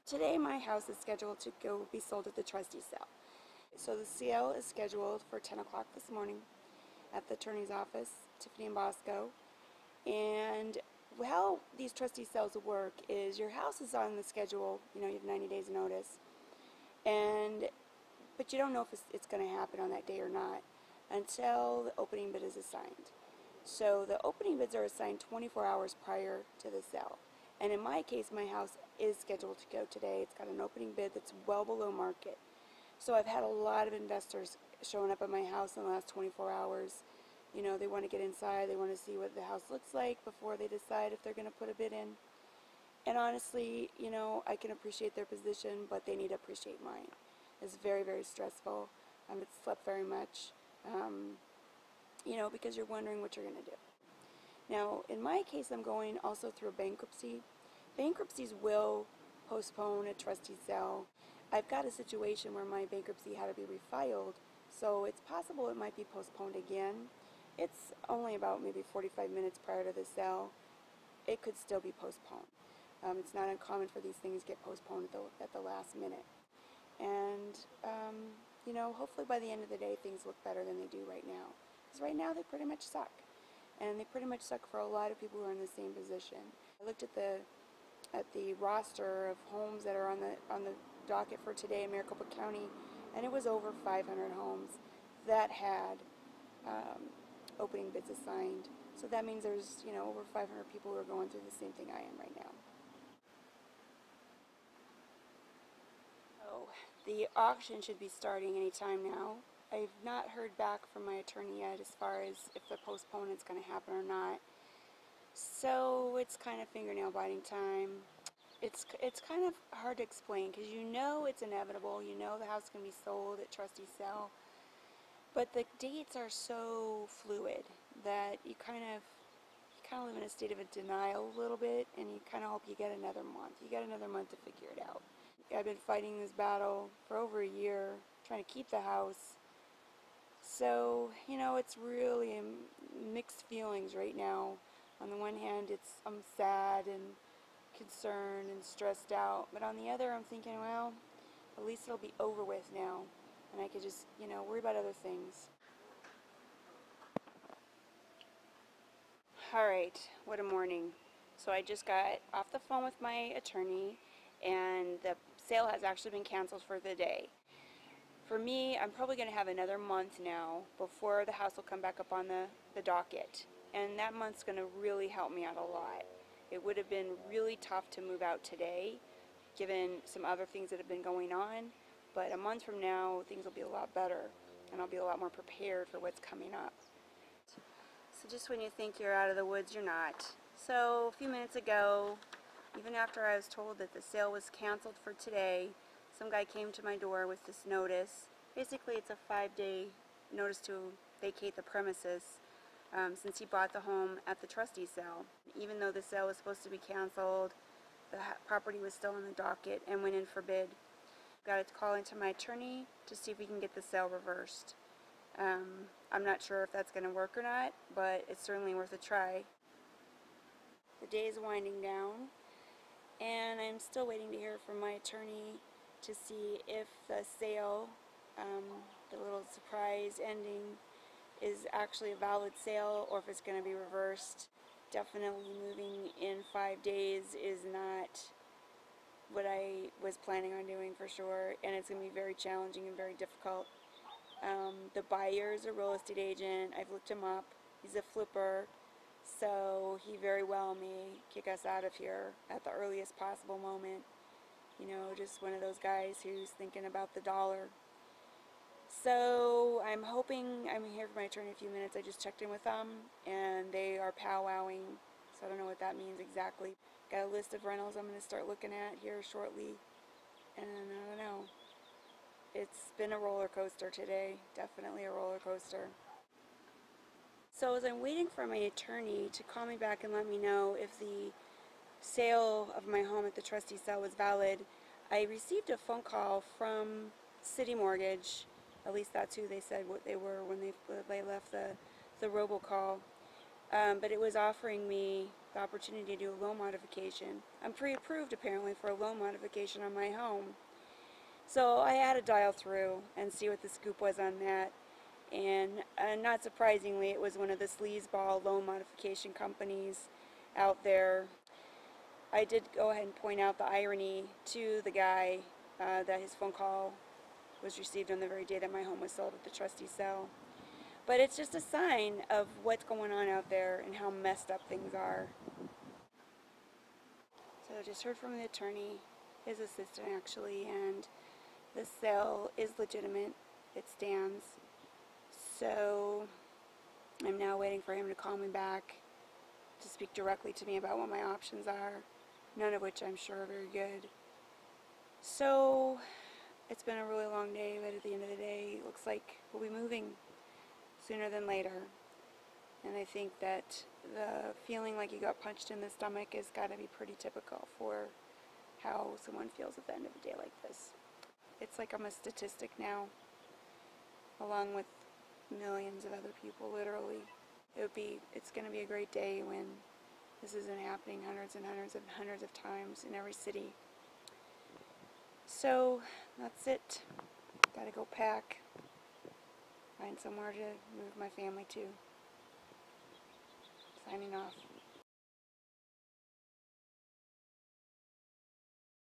Today my house is scheduled to go be sold at the trustee sale. So the sale is scheduled for 10 o'clock this morning at the attorney's office, Tiffany and Bosco. And how these trustee sales work is your house is on the schedule, you have 90 days notice, but you don't know if it's going to happen on that day or not until the opening bid is assigned. So the opening bids are assigned 24 hours prior to the sale. And in my case, my house is scheduled to go today. It's got an opening bid that's well below market. So I've had a lot of investors showing up at my house in the last 24 hours. They want to get inside, they want to see what the house looks like before they decide if they're going to put a bid in. And honestly, I can appreciate their position, but they need to appreciate mine. It's very, very stressful. I've slept very much, because you're wondering what you're going to do. Now, in my case, I'm going also through a bankruptcy. Bankruptcies will postpone a trustee sale. I've got a situation where my bankruptcy had to be refiled, so it's possible it might be postponed again. It's only about maybe 45 minutes prior to the sale. It could still be postponed. It's not uncommon for these things to get postponed at the last minute. And, hopefully by the end of the day things look better than they do right now. Because right now they pretty much suck. And they pretty much suck for a lot of people who are in the same position. I looked at the roster of homes that are on the docket for today in Maricopa County, and it was over 500 homes that had opening bids assigned. So that means there's over 500 people who are going through the same thing I am right now. So the auction should be starting any time now. I've not heard back from my attorney yet as far as if the postponement's going to happen or not. So it's kind of fingernail biting time. It's kind of hard to explain because it's inevitable. The house can be sold at trustee sale, but the dates are so fluid that you kind of live in a state of a denial a little bit, and you kind of hope you get another month. You get another month to figure it out. I've been fighting this battle for over a year, trying to keep the house. So, it's really mixed feelings right now. On the one hand, I'm sad and concerned and stressed out, but on the other, I'm thinking, well, at least it'll be over with now, and I could just, worry about other things. Alright, what a morning. So I just got off the phone with my attorney, and the sale has actually been canceled for the day. For me, I'm probably going to have another month now before the house will come back up on the docket. And that month's going to really help me out a lot. It would have been really tough to move out today, given some other things that have been going on. But a month from now, things will be a lot better, and I'll be a lot more prepared for what's coming up. So just when you think you're out of the woods, you're not. So a few minutes ago, even after I was told that the sale was canceled for today, some guy came to my door with this notice. Basically, it's a 5-day notice to vacate the premises since he bought the home at the trustee sale. Even though the sale was supposed to be canceled, the property was still on the docket and went in for bid. Got to call into my attorney to see if we can get the sale reversed. I'm not sure if that's going to work or not, but it's certainly worth a try. The day is winding down, and I'm still waiting to hear from my attorney to see if the sale, the little surprise ending, is actually a valid sale or if it's going to be reversed. Definitely moving in 5 days is not what I was planning on doing for sure, and it's going to be very challenging and very difficult. The buyer is a real estate agent. I've looked him up. He's a flipper, so he very well may kick us out of here at the earliest possible moment. Just one of those guys who's thinking about the dollar. So I'm hoping I'm here for my attorney in a few minutes. I just checked in with them, and they are powwowing, so I don't know what that means exactly. Got a list of rentals I'm going to start looking at here shortly, and I don't know. It's been a roller coaster today, definitely a roller coaster. So as I'm waiting for my attorney to call me back and let me know if the sale of my home at the trustee sale was valid, I received a phone call from City Mortgage. At least that's who they said what they were when they left the robocall. but it was offering me the opportunity to do a loan modification. I'm pre-approved apparently for a loan modification on my home. So I had to dial through and see what the scoop was on that. And not surprisingly, it was one of the sleazeball loan modification companies out there. I did go ahead and point out the irony to the guy that his phone call was received on the very day that my home was sold at the Trustee Sale. But it's just a sign of what's going on out there and how messed up things are. So I just heard from the attorney, his assistant actually, and the sale is legitimate. It stands. So I'm now waiting for him to call me back to speak directly to me about what my options are, none of which I'm sure are very good. So it's been a really long day, but at the end of the day, it looks like we'll be moving sooner than later. And I think that the feeling like you got punched in the stomach has got to be pretty typical for how someone feels at the end of a day like this. It's like I'm a statistic now, along with millions of other people, literally. It's going to be a great day when this isn't happening hundreds and hundreds and hundreds of times in every city. So that's it. Gotta go pack, find somewhere to move my family to. Signing off.